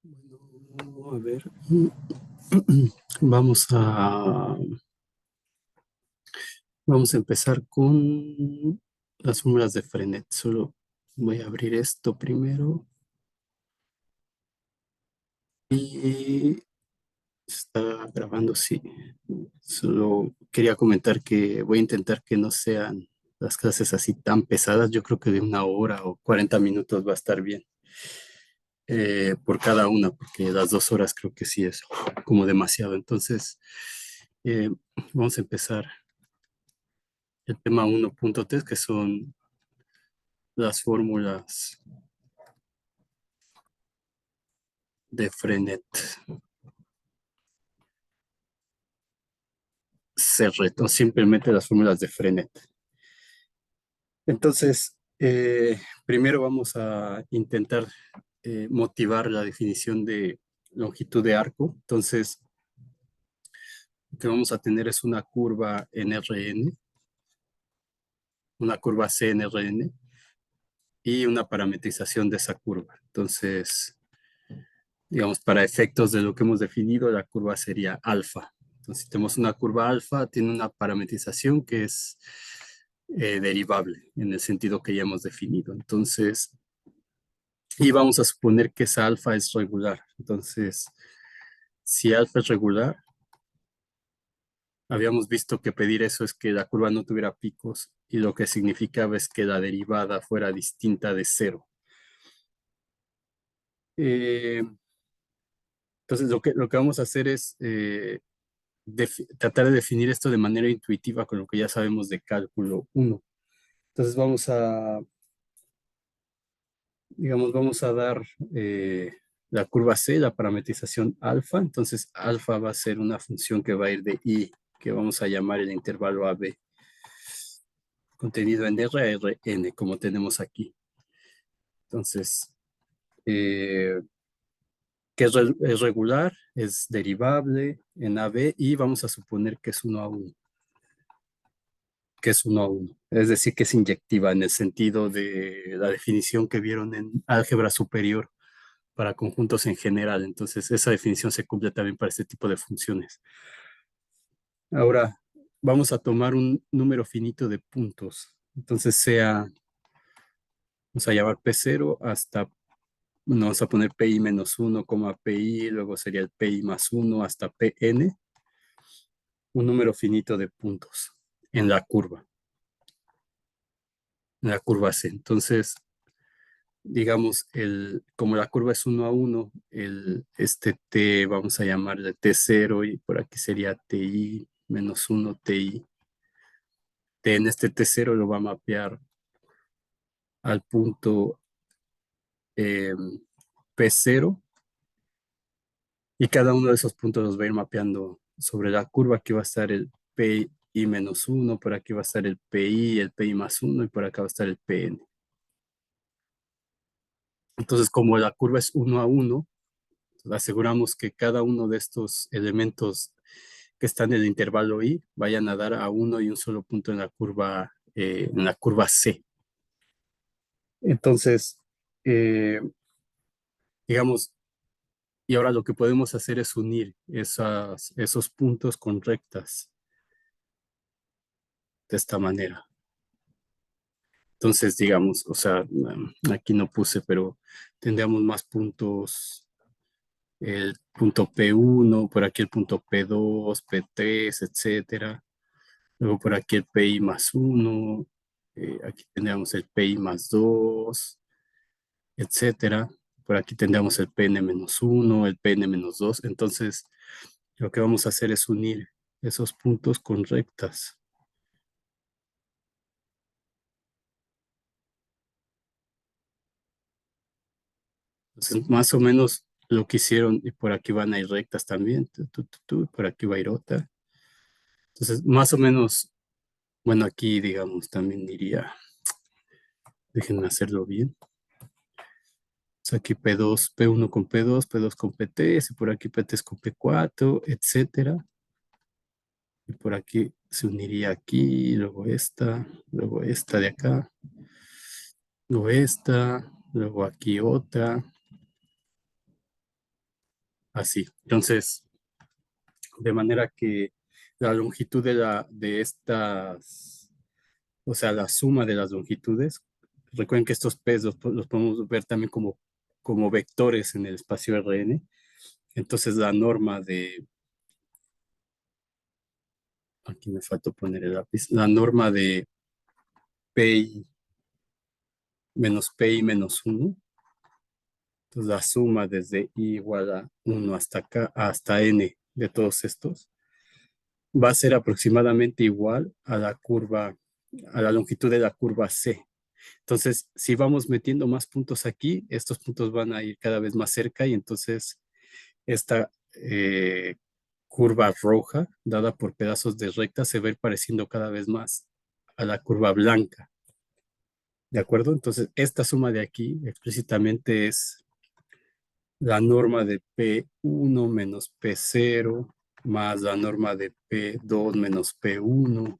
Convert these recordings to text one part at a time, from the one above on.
Bueno, a ver, vamos a, vamos a empezar con las fórmulas de Frenet. Solo voy a abrir esto primero y está grabando, sí. Solo quería comentar que voy a intentar que no sean las clases así tan pesadas. Yo creo que de 1 hora o 40 minutos va a estar bien por cada una, porque las 2 horas creo que sí es como demasiado. Entonces, eh, vamos a empezar el tema 1.3, que son las fórmulas de Frenet. Serret, o simplemente las fórmulas de Frenet. Entonces, primero vamos a intentar motivar la definición de longitud de arco. Entonces, lo que vamos a tener es una curva en Rn, una curva C en Rn y una parametrización de esa curva. Entonces, digamos, para efectos de lo que hemos definido, la curva sería alfa. Entonces, si tenemos una curva alfa, tiene una parametrización que es derivable en el sentido que ya hemos definido. Entonces, y vamos a suponer que esa alfa es regular. Entonces, si alfa es regular, habíamos visto que pedir eso es que la curva no tuviera picos y lo que significaba es que la derivada fuera distinta de cero. Eh, entonces, lo que vamos a hacer es tratar de definir esto de manera intuitiva con lo que ya sabemos de cálculo 1. Entonces digamos, vamos a dar la curva C, la parametrización alfa. Entonces alfa va a ser una función que va a ir de I, que vamos a llamar el intervalo AB, contenido en R a Rn, como tenemos aquí. Entonces, eh, que es regular, es derivable en AB y vamos a suponer que es 1 a 1. Que es 1 a 1. Es decir, que es inyectiva en el sentido de la definición que vieron en álgebra superior para conjuntos en general. Entonces, esa definición se cumple también para este tipo de funciones. Ahora, vamos a tomar un número finito de puntos. Entonces, vamos a llamar P0 hasta, bueno, vamos a poner PI menos 1, PI, luego sería el PI más 1 hasta PN, un número finito de puntos en la curva C. Entonces, digamos, como la curva es 1 a 1, este T vamos a llamarle T0 y por aquí sería TI menos 1 TI. T en este T0 lo va a mapear al punto eh, P0 y cada uno de esos puntos los va a ir mapeando sobre la curva. Aquí va a estar el PI menos 1, por aquí va a estar el PI más 1 y por acá va a estar el PN. Entonces, como la curva es 1 a 1, aseguramos que cada uno de estos elementos que están en el intervalo I vayan a dar a uno y un solo punto en la curva C. Entonces, eh, digamos, y ahora lo que podemos hacer es unir esos puntos con rectas de esta manera. Entonces, digamos, o sea, aquí no puse, pero tendríamos más puntos, el punto P1, por aquí el punto P2, P3, etcétera. Luego por aquí el PI más 1, aquí tendríamos el PI más 2, etcétera. Por aquí tendríamos el PN menos 1, el PN menos 2. Entonces, lo que vamos a hacer es unir esos puntos con rectas. Entonces, más o menos lo que hicieron, y por aquí van a ir rectas también, por aquí va a ir otra. Entonces, más o menos, bueno, aquí, digamos, también diría, déjenme hacerlo bien. Sea, aquí P2, P1 con P2, P2 con P3, y por aquí P3 con P4, etcétera. Y por aquí se uniría aquí, luego esta de acá, luego esta, luego aquí otra, así. Entonces, de manera que la longitud de estas, o sea, la suma de las longitudes, recuerden que estos P's los podemos ver también como vectores en el espacio Rn. Entonces, la norma de, aquí me faltó poner el lápiz, la norma de pi menos pi menos uno. Entonces, la suma desde i igual a uno hasta acá, hasta n de todos estos, va a ser aproximadamente igual a la curva, a la longitud de la curva C. Entonces, si vamos metiendo más puntos aquí, estos puntos van a ir cada vez más cerca y entonces esta curva roja, dada por pedazos de recta, se va a ir pareciendo cada vez más a la curva blanca. ¿De acuerdo? Entonces, esta suma de aquí explícitamente es la norma de P1 menos P0 más la norma de P2 menos P1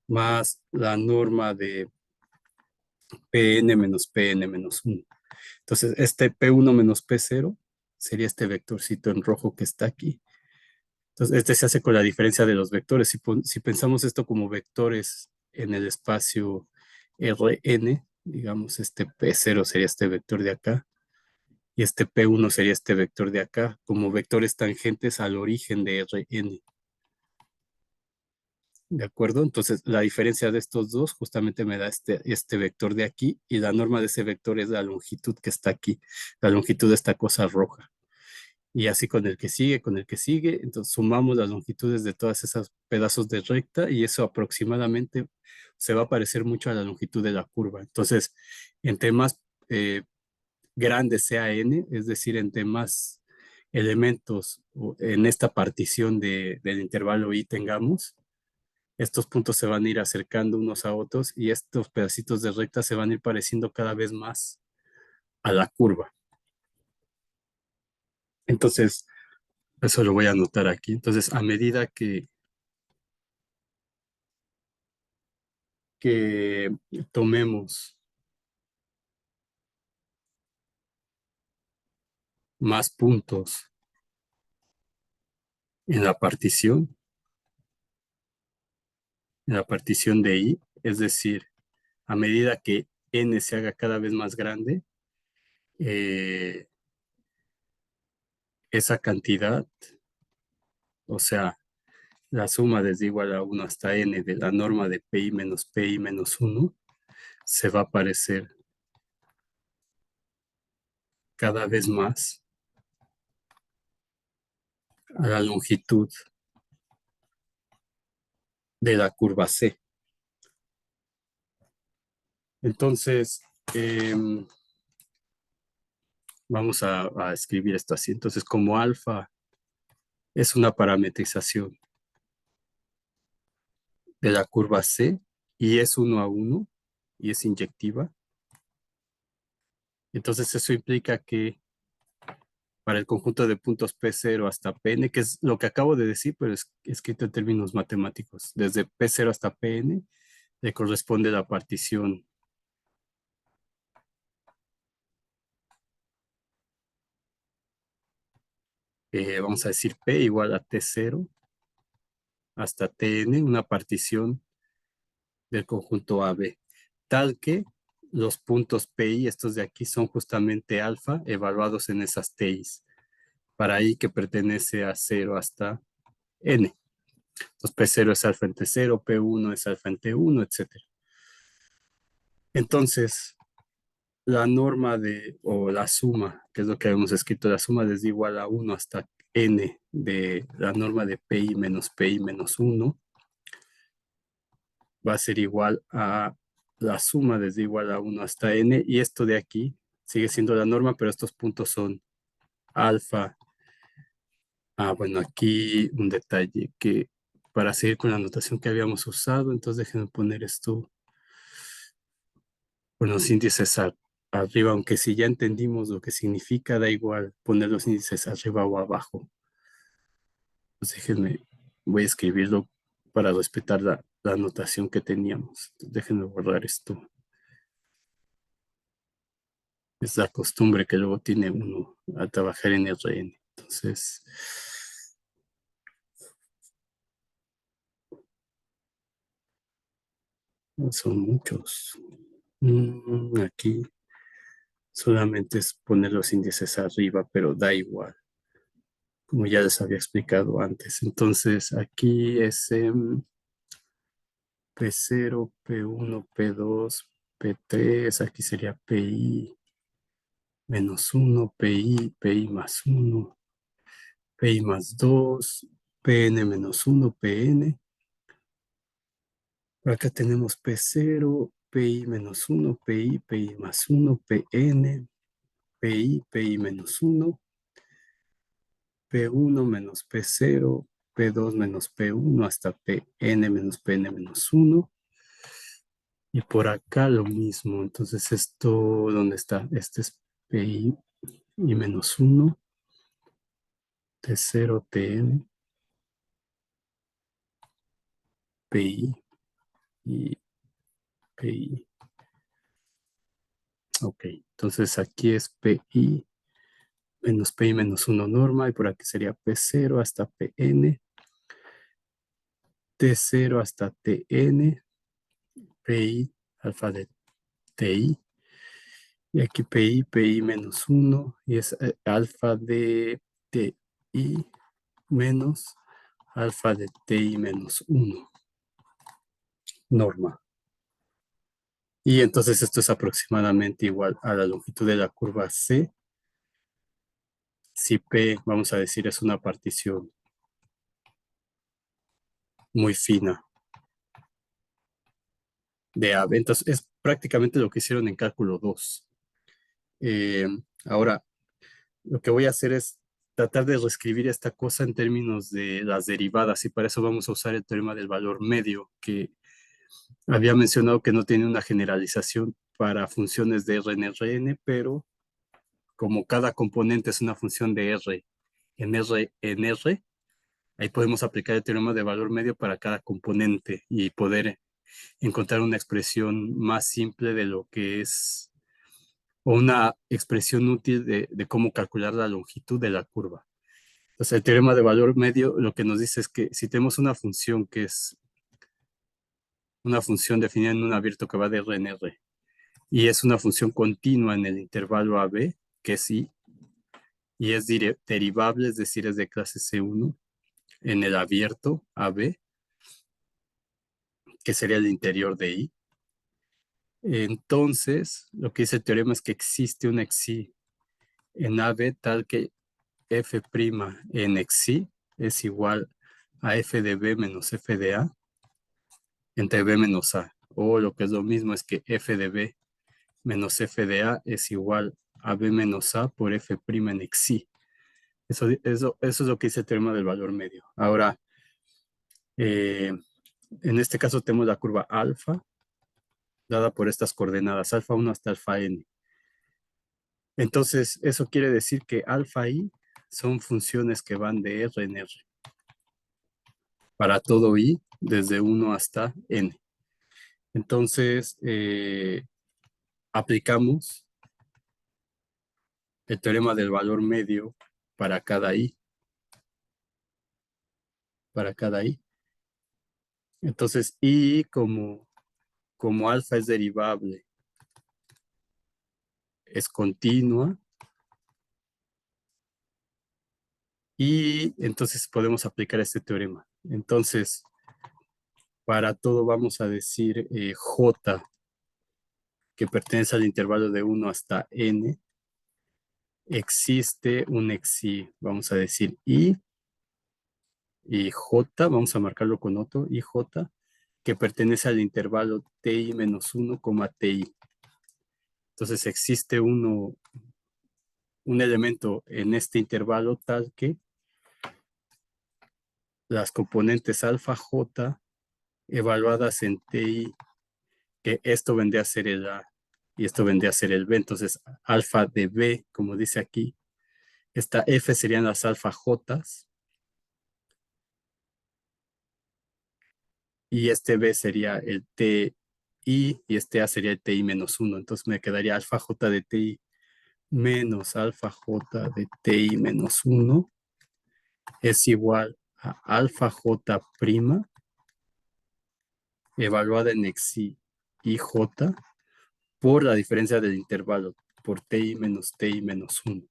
más la norma de Pn menos Pn menos 1. Entonces, este P1 menos P0 sería este vectorcito en rojo que está aquí. Entonces, este se hace con la diferencia de los vectores. Si pensamos esto como vectores en el espacio Rn, digamos, este P0 sería este vector de acá y este P1 sería este vector de acá, como vectores tangentes al origen de Rn. ¿De acuerdo? Entonces, la diferencia de estos dos justamente me da este vector de aquí y la norma de ese vector es la longitud que está aquí, la longitud de esta cosa roja. Y así con el que sigue, con el que sigue, entonces sumamos las longitudes de todas esas pedazos de recta y eso aproximadamente se va a parecer mucho a la longitud de la curva. Entonces, entre más grande sea n, es decir, entre más elementos en esta partición del intervalo i tengamos, estos puntos se van a ir acercando unos a otros y estos pedacitos de recta se van a ir pareciendo cada vez más a la curva. Entonces, eso lo voy a anotar aquí. Entonces, a medida que tomemos más puntos en en la partición de I, es decir, a medida que n se haga cada vez más grande, eh, esa cantidad, o sea, la suma desde igual a 1 hasta n de la norma de pi menos 1, se va a parecer cada vez más a la longitud de la curva C. Entonces, vamos a escribir esto así. Entonces, como alfa es una parametrización de la curva C y es 1 a 1 y es inyectiva, entonces eso implica que para el conjunto de puntos P0 hasta Pn, que es lo que acabo de decir, pero es escrito en términos matemáticos, desde P0 hasta Pn le corresponde la partición vamos a decir P igual a T0 hasta Tn, una partición del conjunto AB, tal que los puntos PI, estos de aquí, son justamente alfa evaluados en esas TIs, para I que pertenece a 0 hasta N. Entonces P0 es alfa entre 0, P1 es alfa entre 1, etc. Entonces, la norma o la suma, que es lo que habíamos escrito, la suma desde igual a 1 hasta N de la norma de PI menos 1, va a ser igual a la suma desde igual a 1 hasta n, y esto de aquí sigue siendo la norma, pero estos puntos son alfa. Bueno, aquí un detalle que para seguir con la notación que habíamos usado, entonces déjenme poner esto con los índices arriba, aunque si ya entendimos lo que significa, da igual poner los índices arriba o abajo. Pues déjenme, voy a escribirlo para respetar la notación que teníamos. Déjenme borrar esto. Es la costumbre que luego tiene uno a trabajar en RN. Entonces, no son muchos. Aquí solamente es poner los índices arriba, pero da igual, como ya les había explicado antes. Entonces, aquí es P0, P1, P2, P3, aquí sería PI -1, PI más 1, PI más 2, PN -1, PN. Por acá tenemos P0, PI -1, PI más 1, PN, PI -1, P1 menos P0, P2 menos P1 hasta PN menos PN -1. Y por acá lo mismo. Entonces esto, ¿dónde está? Este es PI y -1, T0, TN, PI y PI. Ok, entonces aquí es PI menos PI -1 norma y por aquí sería P0 hasta PN, T0 hasta TN, PI alfa de TI. Y aquí PI -1 y es alfa de TI menos alfa de TI -1 norma. Y entonces esto es aproximadamente igual a la longitud de la curva C. Si P, vamos a decir, es una partición muy fina de AB, entonces es prácticamente lo que hicieron en cálculo 2. Eh, Ahora, lo que voy a hacer es tratar de reescribir esta cosa en términos de las derivadas y para eso vamos a usar el teorema del valor medio que había mencionado que no tiene una generalización para funciones de R en Rn, pero como cada componente es una función de R en R, ahí podemos aplicar el teorema de valor medio para cada componente y poder encontrar una expresión más simple de lo que es, o una expresión útil de cómo calcular la longitud de la curva. Entonces, el teorema de valor medio lo que nos dice es que si tenemos una función que es una función definida en un abierto que va de R en R y es una función continua en el intervalo AB, que es I, y es derivable, es decir, es de clase C1 en el abierto AB, que sería el interior de I. Entonces, lo que dice el teorema es que existe un xi en AB tal que f' en xi es igual a f de b menos f de a entre b menos a. O lo que es lo mismo es que f de b menos f de a es igual a b menos a por f' en xi. Eso es lo que dice el teorema del valor medio. Ahora, eh, en este caso tenemos la curva alfa, dada por estas coordenadas, alfa 1 hasta alfa n. Entonces, eso quiere decir que alfa i son funciones que van de R en R para todo i desde 1 hasta n. Entonces, aplicamos el teorema del valor medio para cada i, para cada i. Entonces, i como alfa es derivable, es continua, y entonces podemos aplicar este teorema. Entonces, para todo vamos a decir j, que pertenece al intervalo de 1 hasta n, existe un xi, vamos a decir i, y j, vamos a marcarlo con otro, ij, que pertenece al intervalo ti menos 1, ti. Entonces existe un elemento en este intervalo tal que las componentes alfa j evaluadas en ti, que esto vendría a ser el a y esto vendría a ser el b, entonces alfa de b, como dice aquí, esta f serían las alfa j y este b sería el ti y este a sería el ti menos 1, entonces me quedaría alfa j de ti menos alfa j de ti menos 1 es igual a alfa j prima evaluada en xi y j por la diferencia del intervalo, por ti menos 1.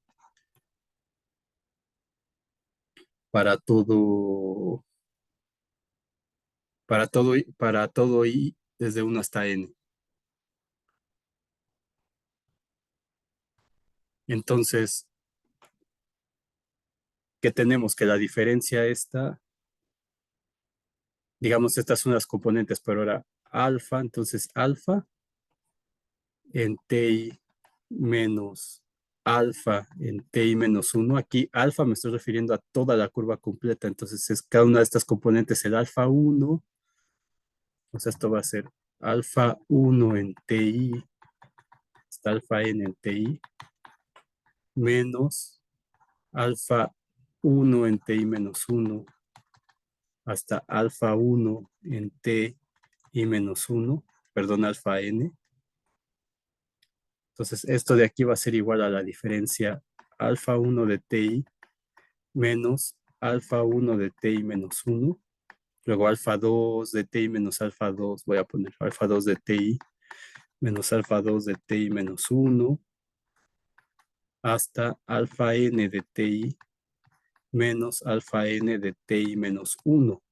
Para todo, para todo i desde 1 hasta n. Entonces, ¿qué tenemos? Que la diferencia esta, digamos, estas son las componentes, pero ahora alfa, entonces alfa en ti menos alfa en ti menos 1. Aquí alfa me estoy refiriendo a toda la curva completa, entonces es cada una de estas componentes, el alfa 1, o sea, esto va a ser alfa 1 en ti, hasta alfa n en ti, menos alfa 1 en ti menos 1, hasta alfa 1 en t y menos 1, perdón, alfa n. Entonces, esto de aquí va a ser igual a la diferencia alfa 1 de ti menos alfa 1 de ti menos 1. Luego alfa 2 de ti menos alfa 2. Voy a poner alfa 2 de ti menos alfa 2 de ti menos 1. Hasta alfa n de ti menos alfa n de ti menos 1.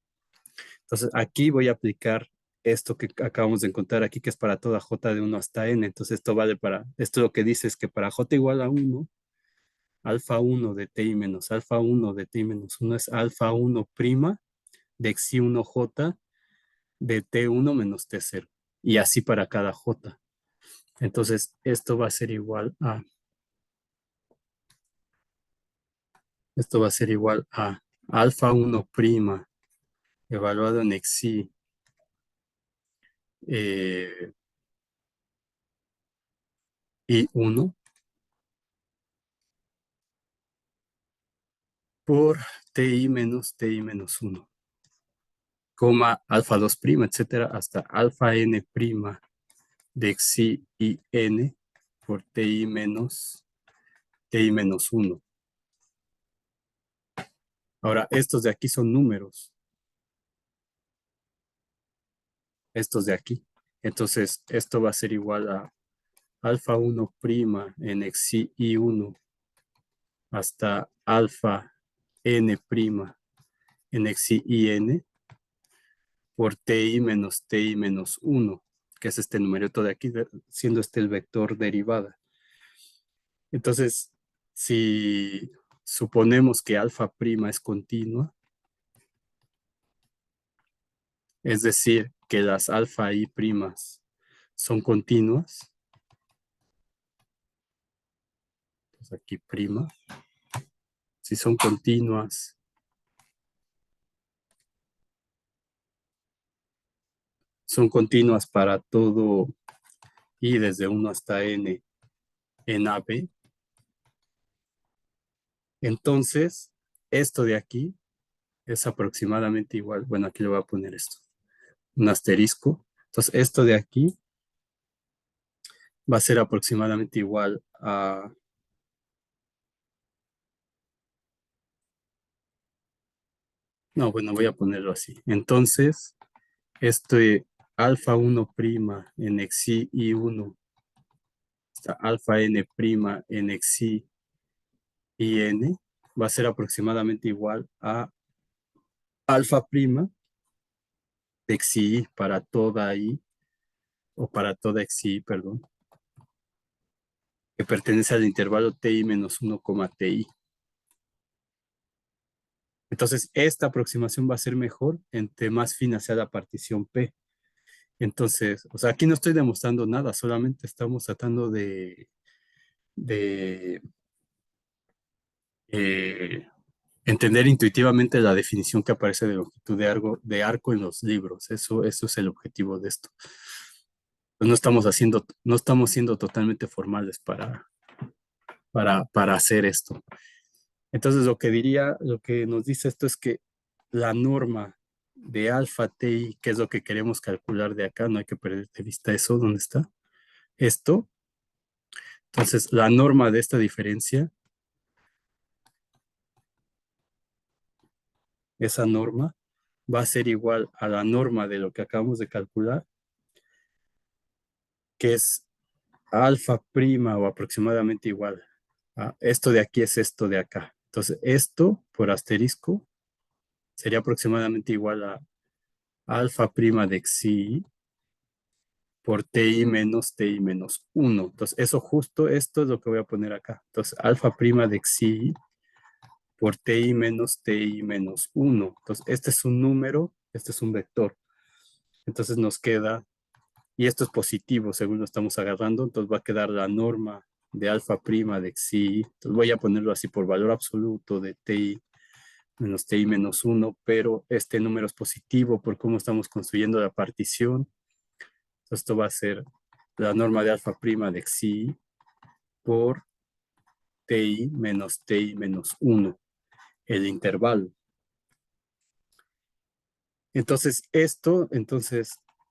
Entonces, aquí voy a aplicar esto que acabamos de encontrar aquí, que es para toda j de 1 hasta n. Entonces, esto vale para, esto lo que dice es que para j igual a 1, alfa 1 de ti menos alfa 1 de ti menos 1 es alfa 1 prima de xi1j de t1 menos t0. Y así para cada j. Entonces, esto va a ser igual a, esto va a ser igual a alfa 1 prima evaluado en xi y 1 por ti menos 1, coma alfa 2 prima, etcétera, hasta alfa n prima de xi y n por ti menos 1. Ahora, estos de aquí son números, estos de aquí. Entonces, esto va a ser igual a alfa 1 prima en xi y 1 hasta alfa n prima en xi y n por ti menos 1, que es este numerito de aquí, siendo este el vector derivada. Entonces, si suponemos que alfa prima es continua, es decir, que las alfa i primas son continuas, pues aquí prima, si son continuas, son continuas para todo i desde 1 hasta n en AB, entonces esto de aquí es aproximadamente igual. Bueno, aquí le voy a poner esto, un asterisco. Entonces, esto de aquí va a ser aproximadamente igual a, no, bueno, voy a ponerlo así. Entonces, este alfa 1 prima en xi y 1 hasta alfa n prima en xi y n va a ser aproximadamente igual a alfa prima de xi para toda i, o para toda xi, perdón, que pertenece al intervalo ti menos 1, ti. Entonces, esta aproximación va a ser mejor entre más fina sea la partición P. Entonces, o sea, aquí no estoy demostrando nada, solamente estamos tratando de eh, entender intuitivamente la definición que aparece de longitud de arco en los libros. Eso es el objetivo de esto. Pues no estamos siendo totalmente formales para hacer esto. Entonces, lo que nos dice esto es que la norma de alfa ti, que es lo que queremos calcular de acá, no hay que perder de vista eso, ¿dónde está? Esto Entonces, la norma de esta diferencia, esa norma, va a ser igual a la norma de lo que acabamos de calcular, que es alfa prima o aproximadamente igual. Esto de aquí es esto de acá. Entonces, esto por asterisco sería aproximadamente igual a alfa prima de xi por ti menos ti menos uno. Entonces, eso justo, esto es lo que voy a poner acá. Entonces, alfa prima de xi por ti menos uno. Entonces, este es un número, este es un vector. Entonces nos queda, y esto es positivo según lo estamos agarrando, entonces va a quedar la norma de alfa prima de xi. Entonces voy a ponerlo así por valor absoluto de ti menos uno, pero este número es positivo por cómo estamos construyendo la partición. Entonces esto va a ser la norma de alfa prima de xi por ti menos uno, el intervalo. Entonces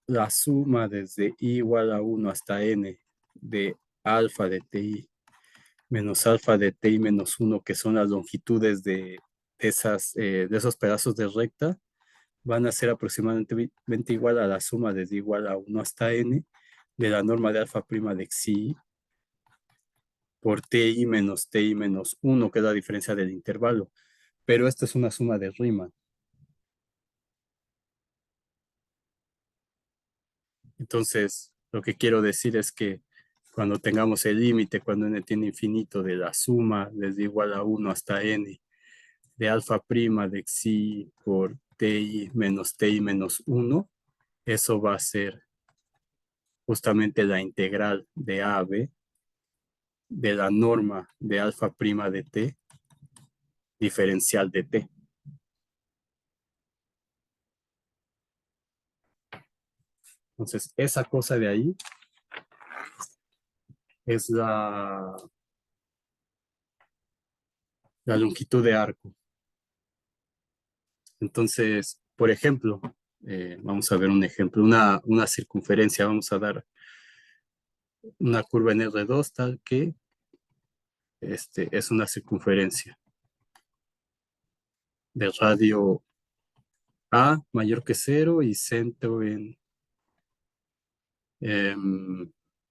la suma desde i igual a uno hasta n de alfa de ti menos alfa de ti menos uno, que son las longitudes de esos pedazos de recta, van a ser aproximadamente igual a la suma desde igual a uno hasta n de la norma de alfa prima de xi por ti menos uno, que es la diferencia del intervalo. Pero esta es una suma de Riemann. Entonces, lo que quiero decir es que cuando tengamos el límite, cuando n tiene infinito, de la suma desde igual a uno hasta n de alfa prima de xi por ti menos uno, eso va a ser justamente la integral de a a b de la norma de alfa prima de t diferencial de t. Entonces, esa cosa de ahí es la longitud de arco. Entonces, por ejemplo, vamos a ver un ejemplo, una circunferencia, vamos a dar una curva en R2 tal que es una circunferencia de radio A mayor que cero y centro em,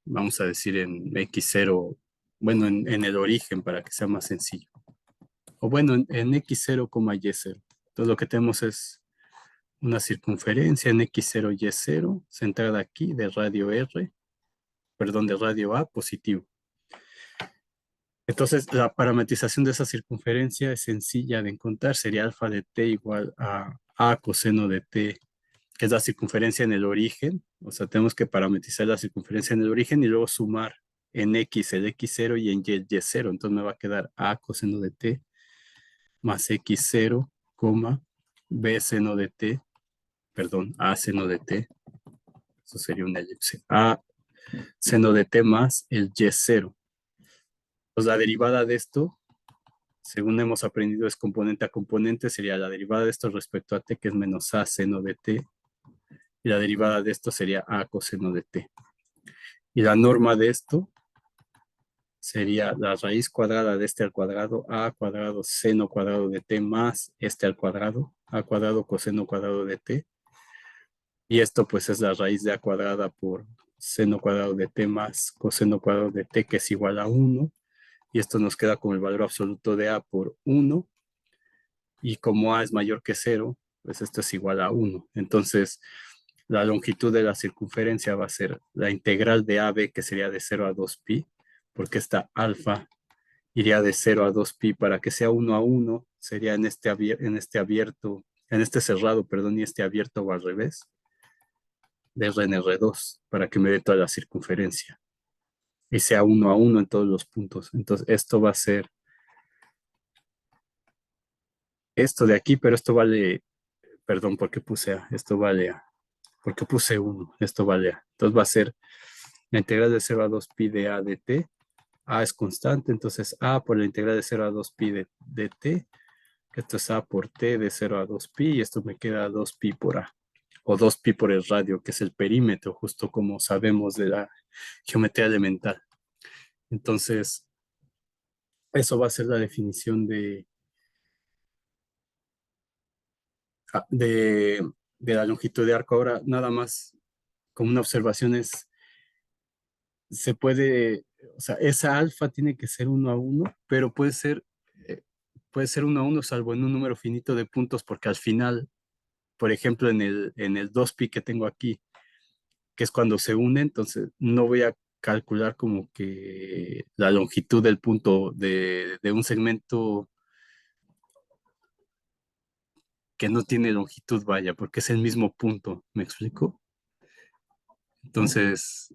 vamos a decir en X0, bueno, en el origen para que sea más sencillo. O bueno, en X0, Y0. Entonces lo que tenemos es una circunferencia en X0, Y0, centrada aquí de radio R, perdón, de radio A positivo. Entonces, la parametrización de esa circunferencia es sencilla de encontrar. Sería alfa de t igual a coseno de t, que es la circunferencia en el origen. O sea, tenemos que parametrizar la circunferencia en el origen y luego sumar en x el x0 y en y el y0. Entonces me va a quedar a coseno de t más x0, b seno de t, perdón, a seno de t. Eso sería una elipse. A seno de t más el y0. Pues la derivada de esto, según hemos aprendido, es componente a componente, sería la derivada de esto respecto a t, que es menos a seno de t, y la derivada de esto sería a coseno de t. Y la norma de esto sería la raíz cuadrada de este al cuadrado, a cuadrado seno cuadrado de t más este al cuadrado, a cuadrado coseno cuadrado de t. Y esto pues es la raíz de a cuadrada por seno cuadrado de t más coseno cuadrado de t, que es igual a 1. Y esto nos queda con el valor absoluto de a por 1. Y como a es mayor que 0, pues esto es igual a 1. Entonces, la longitud de la circunferencia va a ser la integral de AB, que sería de 0 a 2pi, porque esta alfa iría de 0 a 2pi para que sea 1 a 1, sería en este abierto, en este cerrado, perdón, y este abierto o al revés, de R en R2, para que me dé toda la circunferencia. Y sea 1 a 1 en todos los puntos. Entonces, esto va a ser esto de aquí, pero esto vale, perdón, ¿por qué puse A? Esto vale A. Porque puse 1, esto vale A. Entonces va a ser la integral de 0 a 2pi de A de t. A es constante, entonces A por la integral de 0 a 2pi de t. Esto es A por t de 0 a 2pi y esto me queda 2pi por A. O 2pi por el radio, que es el perímetro, justo como sabemos de la geometría elemental. Entonces, eso va a ser la definición de, de la longitud de arco. Ahora, nada más como una observación es, se puede, o sea, esa alfa tiene que ser 1 a 1, pero eh, puede ser 1 a 1 salvo en un número finito de puntos, porque al final, por ejemplo, en el 2pi que tengo aquí, que es cuando se une, entonces no voy a calcular como que la longitud del punto de un segmento que no tiene longitud, vaya, porque es el mismo punto, ¿me explico? Entonces,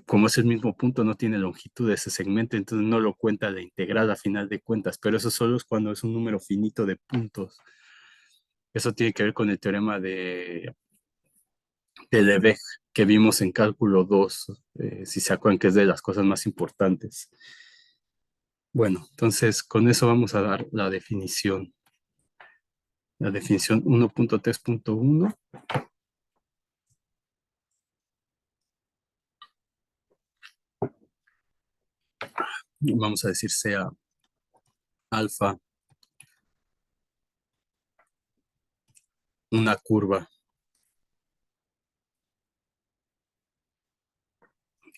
como es el mismo punto, no tiene longitud ese segmento, entonces no lo cuenta la integral a final de cuentas, pero eso solo es cuando es un número finito de puntos. Eso tiene que ver con el teorema de Lebesgue que vimos en cálculo 2, si se acuerdan que es de las cosas más importantes. Bueno, entonces con eso vamos a dar la definición. La definición 1.3.1. Vamos a decir sea alfa una curva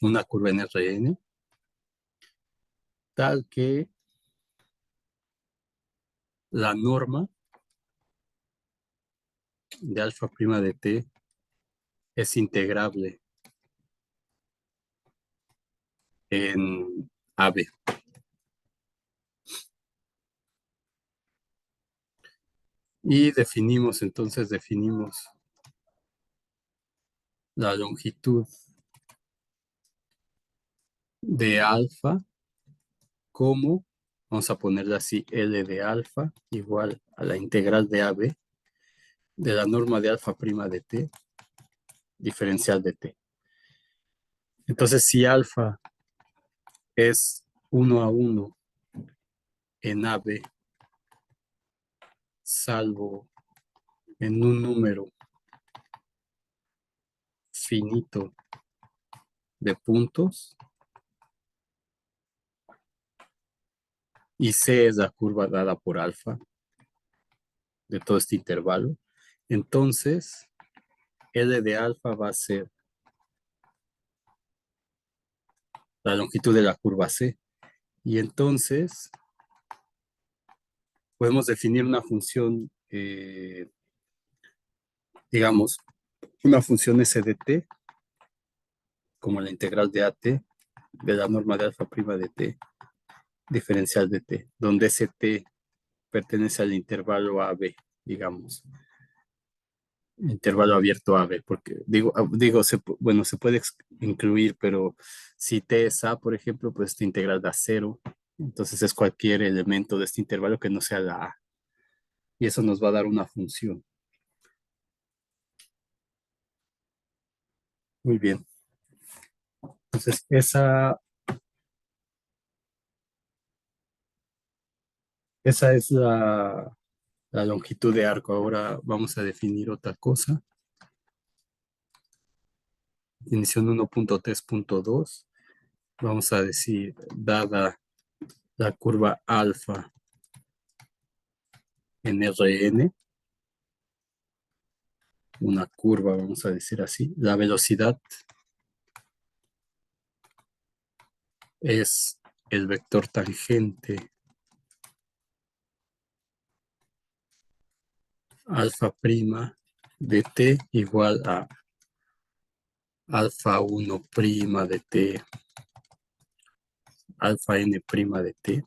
en Rn, tal que la norma de alfa prima de t es integrable en AB. Y definimos la longitud de alfa como, vamos a ponerla así, L de alfa igual a la integral de AB de la norma de alfa prima de t, diferencial de t. Entonces, si alfa es 1 a 1 en AB, salvo en un número finito de puntos, y C es la curva dada por alfa de todo este intervalo, entonces L de alfa va a ser la longitud de la curva C. Y entonces podemos definir una función, digamos, una función S de t, como la integral de AT, de la norma de alfa prima de t, diferencial de t, donde ese t pertenece al intervalo AB, digamos, intervalo abierto AB, porque digo bueno, se puede incluir, pero si t es A, por ejemplo, pues esta integral da 0, entonces es cualquier elemento de este intervalo que no sea la A, y eso nos va a dar una función. Muy bien, entonces esa es la longitud de arco. Ahora vamos a definir otra cosa. Definición 1.3.2. Vamos a decir, dada la curva alfa en Rn, una curva, vamos a decir así, la velocidad es el vector tangente alfa prima de t igual a alfa 1 prima de t, alfa n prima de t.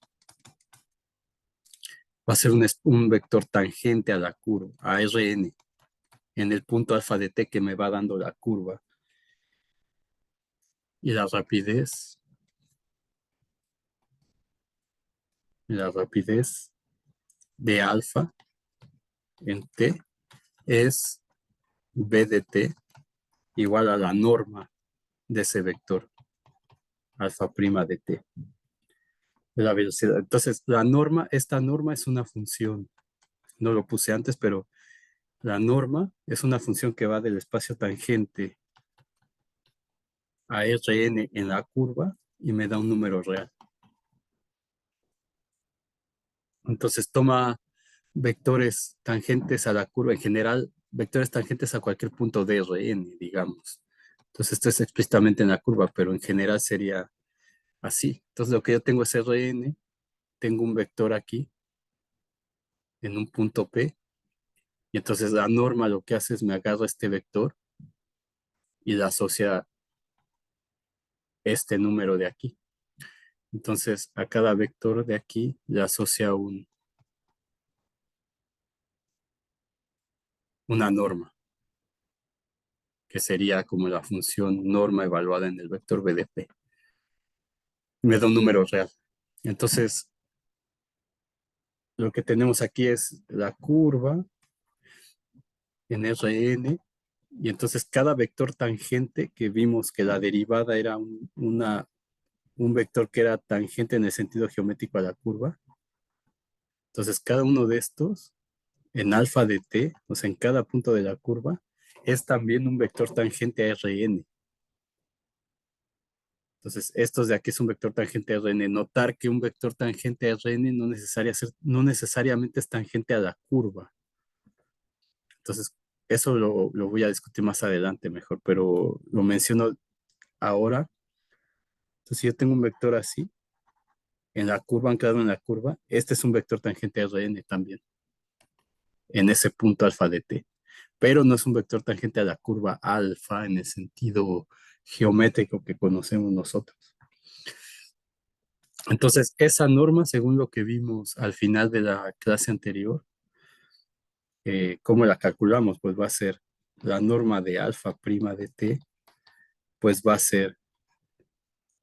Va a ser un vector tangente a la curva, a Rn, en el punto alfa de t que me va dando la curva. Y la rapidez de alfa en t es b de t igual a la norma de ese vector, alfa prima de t, de la velocidad. Entonces, esta norma es una función, no lo puse antes, pero la norma es una función que va del espacio tangente a Rn en la curva y me da un número real. Entonces toma vectores tangentes a la curva, en general, vectores tangentes a cualquier punto de Rn, digamos. Entonces esto es explícitamente en la curva, pero en general sería así. Entonces lo que yo tengo es Rn, tengo un vector aquí en un punto P, y entonces la norma lo que hace es me agarra este vector y le asocia este número de aquí. Entonces a cada vector de aquí le asocia una norma, que sería como la función norma evaluada en el vector BDP. Me da un número real. Entonces, lo que tenemos aquí es la curva en Rn, y entonces cada vector tangente que vimos que la derivada era un vector que era tangente en el sentido geométrico a la curva. Entonces, cada uno de estos en alfa de t, o sea, en cada punto de la curva, es también un vector tangente a Rn. Entonces, estos de aquí es un vector tangente a Rn. Notar que un vector tangente a Rn no necesariamente es tangente a la curva. Entonces, eso lo voy a discutir más adelante mejor, pero lo menciono ahora. Entonces, si yo tengo un vector así, en la curva, anclado en la curva, este es un vector tangente a Rn también, en ese punto alfa de t, pero no es un vector tangente a la curva alfa en el sentido geométrico que conocemos nosotros. Entonces, esa norma, según lo que vimos al final de la clase anterior, ¿cómo la calculamos? Pues va a ser la norma de alfa prima de t, pues va a ser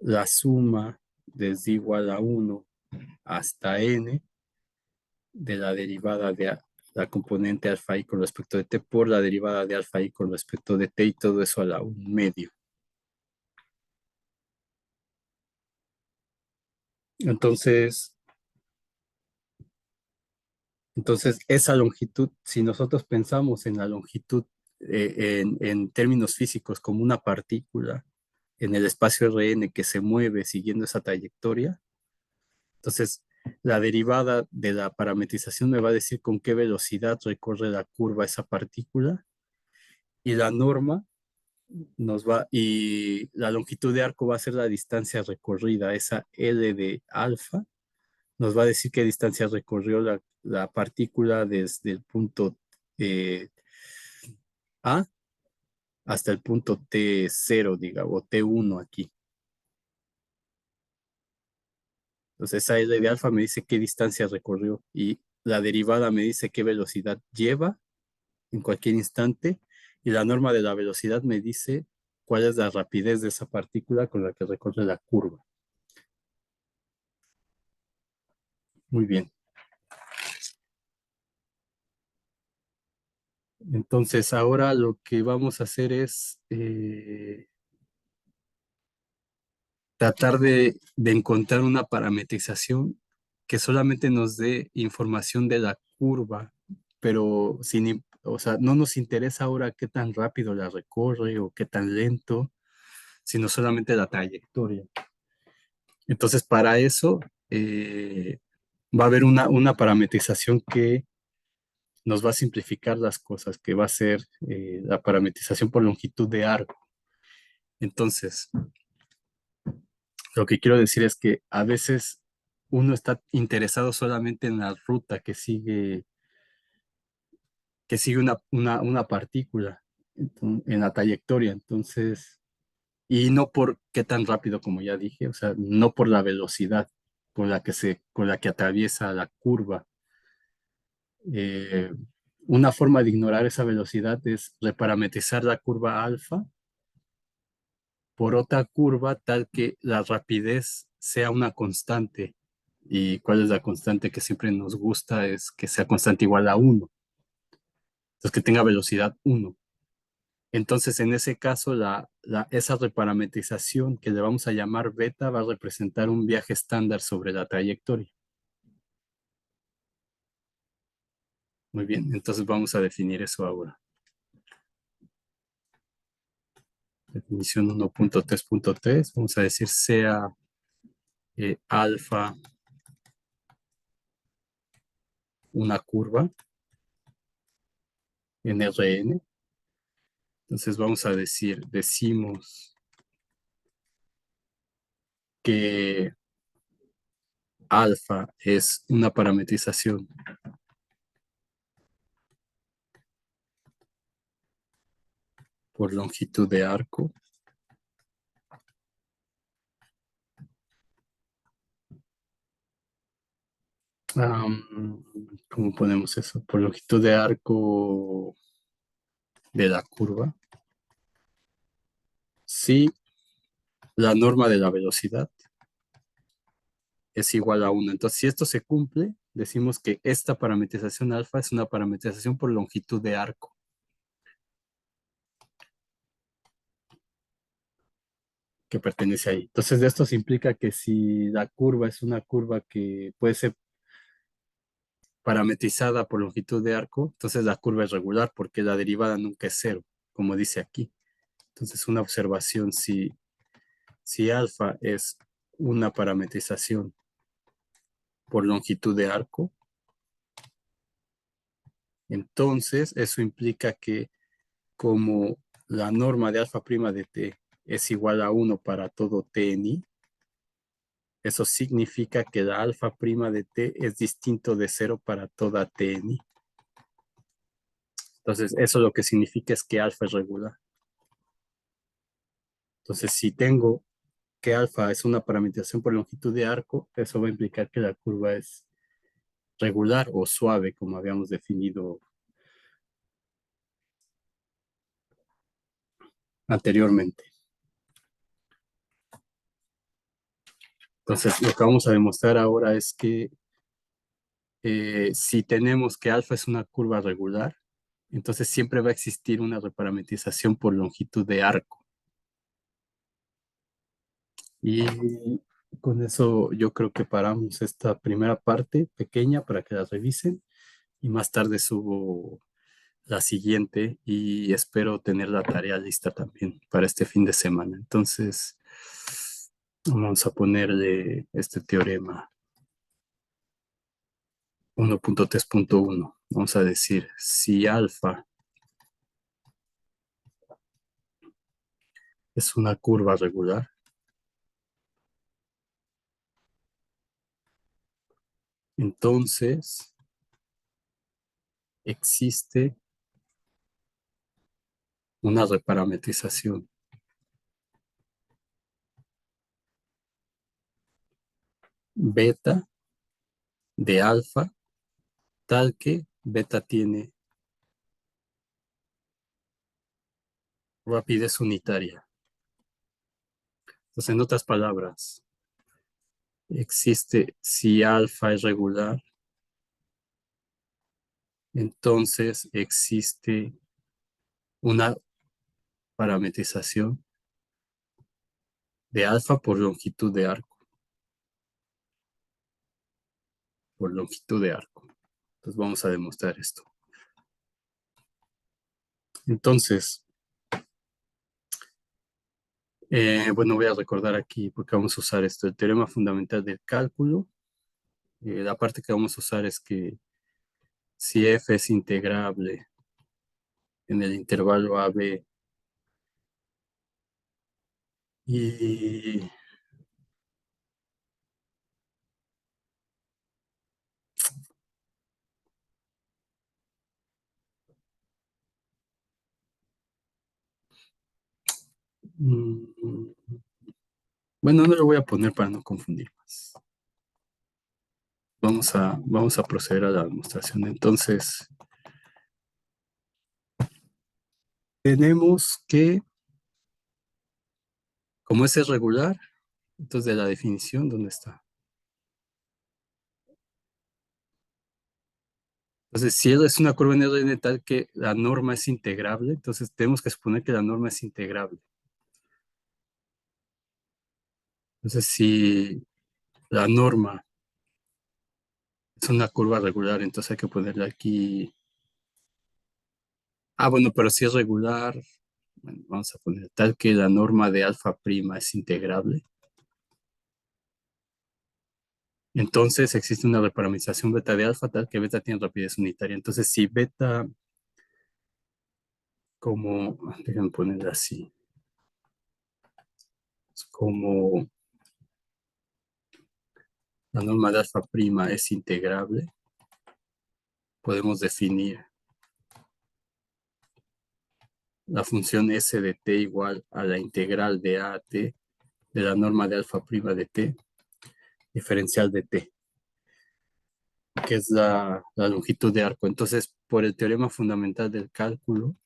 la suma desde igual a 1 hasta n de la derivada de la componente alfa i con respecto de t por la derivada de alfa i con respecto de t, y todo eso a la 1 medio. Entonces, esa longitud, si nosotros pensamos en la longitud en términos físicos como una partícula en el espacio Rn que se mueve siguiendo esa trayectoria, entonces la derivada de la parametrización me va a decir con qué velocidad recorre la curva esa partícula, y la norma y la longitud de arco va a ser la distancia recorrida, esa L de alfa nos va a decir qué distancia recorrió la partícula desde el punto A hasta el punto T0, diga, o T1 aquí. Entonces esa L de alfa me dice qué distancia recorrió, y la derivada me dice qué velocidad lleva en cualquier instante, y la norma de la velocidad me dice cuál es la rapidez de esa partícula con la que recorre la curva. Muy bien. Entonces ahora lo que vamos a hacer es tratar de encontrar una parametrización que solamente nos dé información de la curva, pero o sea, no nos interesa ahora qué tan rápido la recorre o qué tan lento, sino solamente la trayectoria. Entonces, para eso va a haber una parametrización que nos va a simplificar las cosas, que va a ser la parametrización por longitud de arco. Entonces, lo que quiero decir es que a veces uno está interesado solamente en la ruta que sigue una partícula en la trayectoria. Entonces, y no por qué tan rápido, como ya dije, o sea, no por la velocidad con la que atraviesa la curva. Eh, una forma de ignorar esa velocidad es reparametrizar la curva alfa por otra curva tal que la rapidez sea una constante. ¿Y cuál es la constante que siempre nos gusta? Es que sea constante igual a 1. Entonces, que tenga velocidad 1. Entonces, en ese caso, esa reparametrización que le vamos a llamar beta va a representar un viaje estándar sobre la trayectoria. Muy bien, entonces vamos a definir eso ahora. Definición 1.3.3, vamos a decir sea alfa una curva en Rn. Entonces vamos a decimos que alfa es una parametrización por longitud de arco. ¿Cómo ponemos eso? Por longitud de arco de la curva. Si la norma de la velocidad es igual a 1. Entonces, si esto se cumple, decimos que esta parametrización alfa es una parametrización por longitud de arco. Que pertenece ahí. Entonces, esto se implica que si la curva es una curva que puede ser parametrizada por longitud de arco, entonces la curva es regular porque la derivada nunca es cero, como dice aquí. Entonces, una observación, si alfa es una parametrización por longitud de arco, entonces eso implica que como la norma de alfa prima de t es igual a 1 para todo t en i, eso significa que la alfa prima de t es distinto de 0 para toda t en i. Entonces, eso lo que significa es que alfa es regular. Entonces, si tengo que alfa es una parametrización por longitud de arco, eso va a implicar que la curva es regular o suave, como habíamos definido anteriormente. Entonces, lo que vamos a demostrar ahora es que si tenemos que alfa es una curva regular, entonces siempre va a existir una reparametrización por longitud de arco. Y con eso yo creo que paramos esta primera parte pequeña para que la revisen y más tarde subo la siguiente y espero tener la tarea lista también para este fin de semana. Entonces, vamos a ponerle este teorema 1.3.1. Vamos a decir, si alfa es una curva regular, entonces existe una reparametrización beta de alfa tal que beta tiene rapidez unitaria. Entonces, en otras palabras, existe, si alfa es regular, entonces existe una parametrización de alfa por longitud de arco, por longitud de arco. Entonces vamos a demostrar esto. Entonces, bueno, voy a recordar aquí porque vamos a usar esto, el teorema fundamental del cálculo. La parte que vamos a usar es que si f es integrable en el intervalo AB y mm, bueno, no lo voy a poner para no confundir más. Vamos a proceder a la demostración. Entonces, tenemos que, como es regular, entonces de la definición, ¿dónde está? Entonces, si es una curva en Rn tal que la norma es integrable, entonces tenemos que suponer que la norma es integrable. Entonces, si la norma es una curva regular, entonces hay que ponerle aquí. Ah, bueno, pero si es regular, bueno, vamos a poner tal que la norma de alfa prima es integrable. Entonces existe una reparametrización beta de alfa tal que beta tiene rapidez unitaria. Entonces si beta como, déjenme ponerlo así, como la norma de alfa prima es integrable, podemos definir la función s de t igual a la integral de a a t de la norma de alfa prima de t diferencial de t, que es la longitud de arco. Entonces, por el teorema fundamental del cálculo,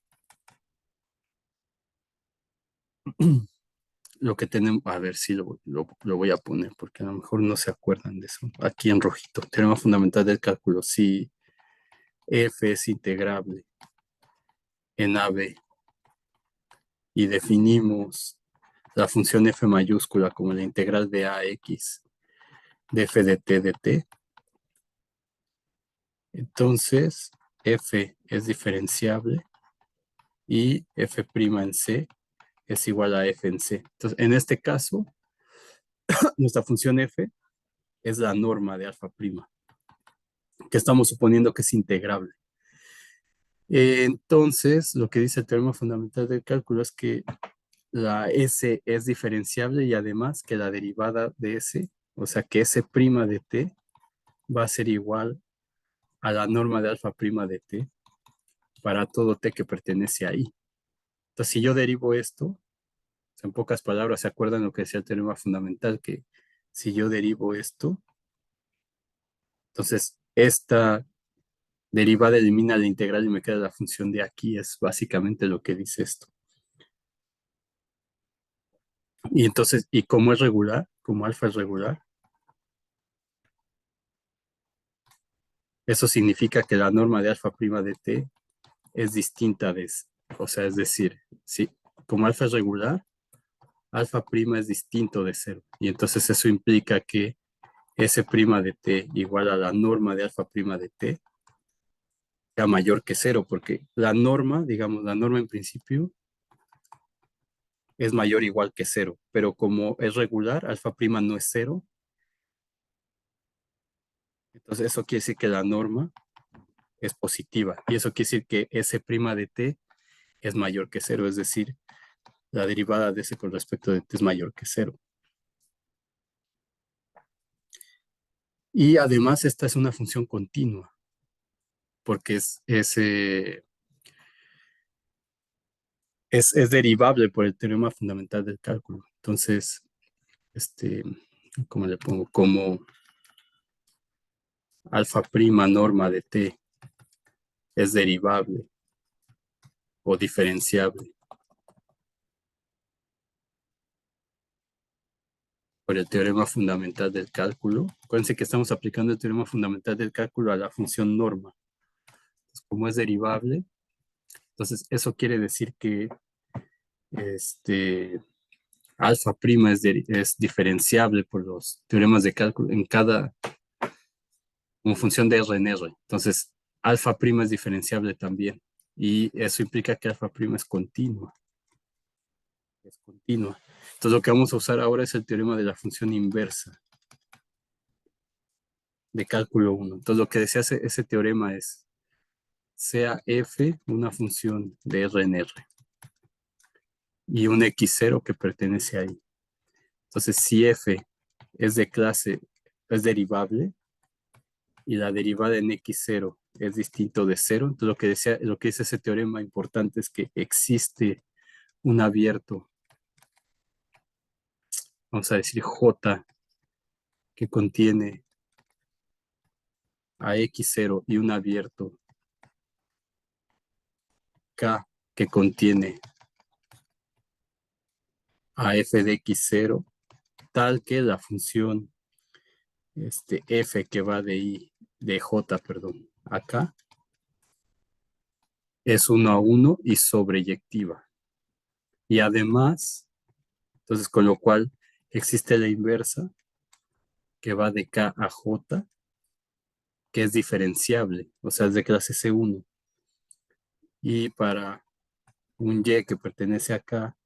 lo que tenemos, a ver si lo voy a poner, porque a lo mejor no se acuerdan de eso. Aquí en rojito, teorema fundamental del cálculo, si f es integrable en AB y definimos la función f mayúscula como la integral de ax de f de t de t, entonces f es diferenciable y f' en c es igual a f en c. Entonces, en este caso, nuestra función f es la norma de alfa prima, que estamos suponiendo que es integrable. Entonces, lo que dice el teorema fundamental del cálculo es que la S es diferenciable y además que la derivada de S, o sea que S' de t va a ser igual a la norma de alfa prima de t para todo t que pertenece ahí. Entonces, si yo derivo esto, en pocas palabras, ¿se acuerdan lo que decía el teorema fundamental? Que si yo derivo esto, entonces esta derivada elimina la integral y me queda la función de aquí, es básicamente lo que dice esto. Y entonces, y como es regular, como alfa es regular, eso significa que la norma de alfa prima de t es distinta de, o sea, es decir, sí, como alfa es regular, alfa prima es distinto de cero. Y entonces eso implica que S' de t igual a la norma de alfa prima de t sea mayor que cero, porque la norma, digamos, la norma en principio es mayor o igual que cero, pero como es regular, alfa prima no es cero, entonces eso quiere decir que la norma es positiva, y eso quiere decir que S' de t es mayor que cero, es decir, la derivada de S con respecto de t es mayor que cero. Y además esta es una función continua, porque es derivable por el teorema fundamental del cálculo. Entonces, ¿cómo le pongo? Como alfa prima norma de t es derivable o diferenciable por el teorema fundamental del cálculo. Acuérdense que estamos aplicando el teorema fundamental del cálculo a la función norma. Entonces, como es derivable, entonces eso quiere decir que alfa prima es diferenciable por los teoremas de cálculo en cada como función de R en R. Entonces, alfa prima es diferenciable también. Y eso implica que alfa prima es continua. Es continua. Entonces, lo que vamos a usar ahora es el teorema de la función inversa de cálculo 1. Entonces, lo que decía ese teorema es, sea f una función de R en R y un x0 que pertenece ahí. Entonces, si f es de clase, es derivable, y la derivada en x0 es distinto de cero. Entonces lo que dice ese teorema importante es que existe un abierto, vamos a decir J, que contiene a x0 y un abierto K que contiene a f de x0, tal que la función f que va de j, perdón, acá, es 1 a 1 y sobreyectiva. Y además, entonces con lo cual existe la inversa que va de K a J, que es diferenciable, o sea, es de clase C1. Y para un Y que pertenece a K,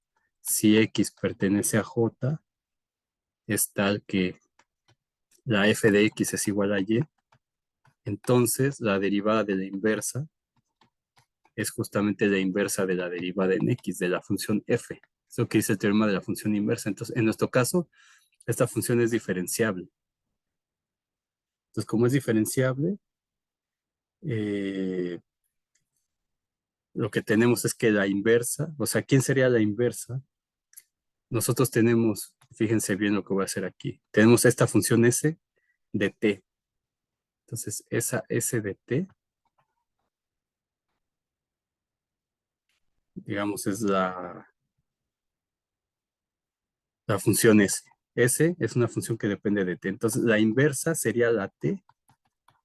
si X pertenece a J, es tal que la f de x es igual a y, entonces la derivada de la inversa es justamente la inversa de la derivada en x de la función f. Eso que dice el teorema de la función inversa. Entonces, en nuestro caso, esta función es diferenciable. Entonces, como es diferenciable, eh, lo que tenemos es que la inversa, o sea, ¿quién sería la inversa? Nosotros tenemos, fíjense bien lo que voy a hacer aquí, tenemos esta función s de t. Entonces, esa s de t, digamos, es la función s. S es una función que depende de t. Entonces, la inversa sería la t,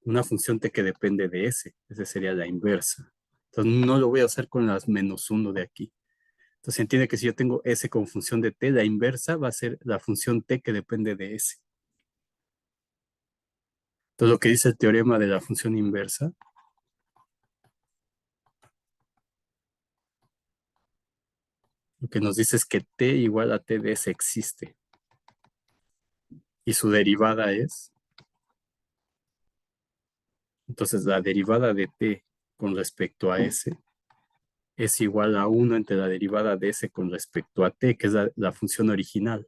una función t que depende de s. Esa sería la inversa. Entonces, no lo voy a hacer con las menos 1 de aquí. Entonces, se entiende que si yo tengo s como función de t, la inversa va a ser la función t que depende de s. Entonces, lo que dice el teorema de la función inversa, lo que nos dice es que t igual a t de s existe. Y su derivada es, entonces la derivada de t con respecto a s es igual a 1 entre la derivada de s con respecto a t, que es la función original.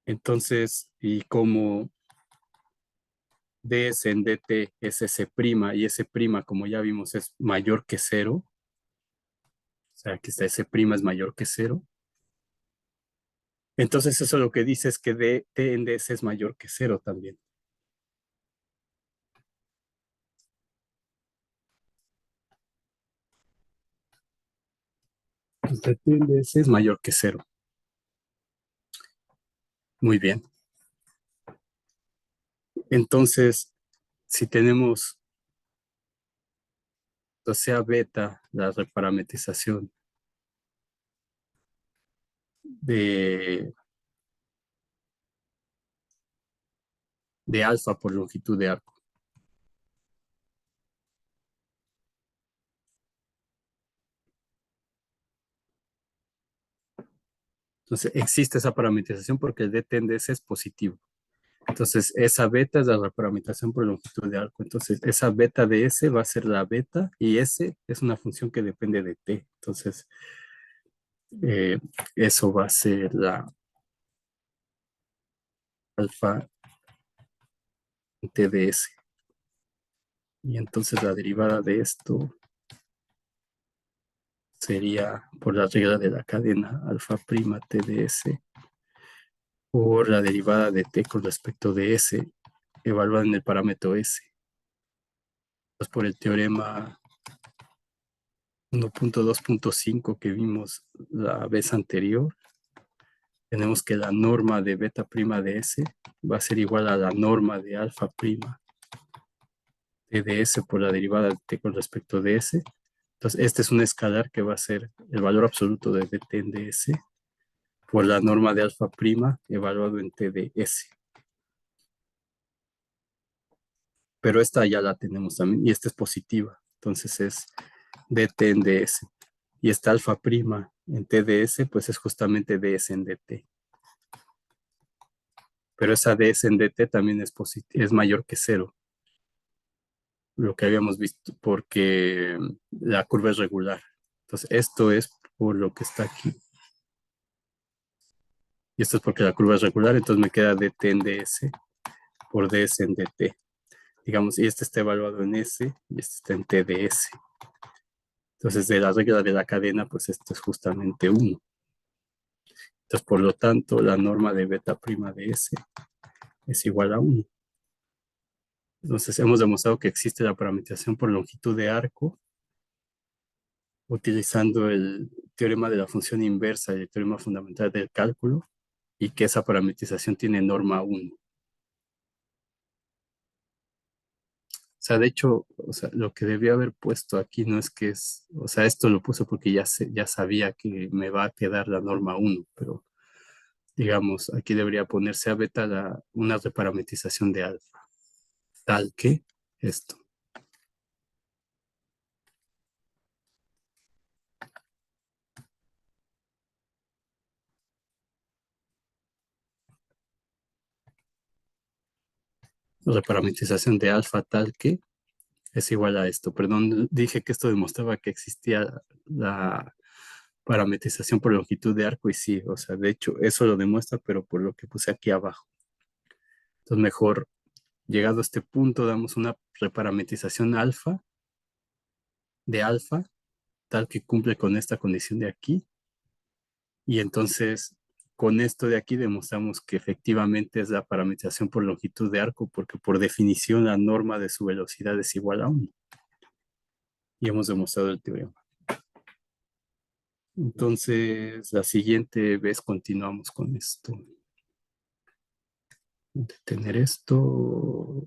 Entonces, y como ds en dt es s' y s' como ya vimos es mayor que cero, o sea que esta s' es mayor que cero, entonces eso lo que dice es que dt en ds es mayor que cero también. Entonces dt en ds es mayor que cero. Muy bien. Entonces, si tenemos, o sea, beta, la reparametrización de, de alfa por longitud de arco. Entonces, existe esa parametrización porque el dt en ds es positivo. Entonces, esa beta es la reparametrización por longitud de arco. Entonces, esa beta de S va a ser la beta y S es una función que depende de T. Entonces, eh, eso va a ser la alfa T de S. Y entonces la derivada de esto sería por la regla de la cadena alfa prima T de S por la derivada de T con respecto de S evaluada en el parámetro S. Pues por el teorema 1.2.5 que vimos la vez anterior, tenemos que la norma de beta prima de S va a ser igual a la norma de alfa prima de S por la derivada de T con respecto de S. Entonces, este es un escalar que va a ser el valor absoluto de dt en ds por la norma de alfa prima evaluado en T de S. Pero esta ya la tenemos también y esta es positiva. Entonces es dt en ds. Y esta alfa prima en TDS, pues es justamente ds en dt. Pero esa ds en dt también es mayor que cero, lo que habíamos visto, porque la curva es regular. Entonces, esto es por lo que está aquí. Y esto es porque la curva es regular, entonces me queda dt en ds por ds en dt. Digamos, y este está evaluado en S y este está en TDS. Entonces, de la regla de la cadena, pues esto es justamente 1. Entonces, por lo tanto, la norma de beta prima de S es igual a 1. Entonces, hemos demostrado que existe la parametrización por longitud de arco utilizando el teorema de la función inversa y el teorema fundamental del cálculo y que esa parametrización tiene norma 1. O sea, de hecho, o sea, lo que debía haber puesto aquí no es que es, o sea, esto lo puse porque ya sabía que me va a quedar la norma 1, pero digamos, aquí debería ponerse a beta una reparametrización de alfa, tal que esto. la parametrización de alfa tal que es igual a esto. Perdón, dije que esto demostraba que existía la parametrización por longitud de arco y sí, o sea, de hecho, eso lo demuestra, pero por lo que puse aquí abajo. Entonces, mejor, llegado a este punto, damos una reparametrización alfa de alfa, tal que cumple con esta condición de aquí. Y entonces, con esto de aquí demostramos que efectivamente es la parametrización por longitud de arco, porque por definición la norma de su velocidad es igual a 1. Y hemos demostrado el teorema. Entonces, la siguiente vez continuamos con esto. Detener esto.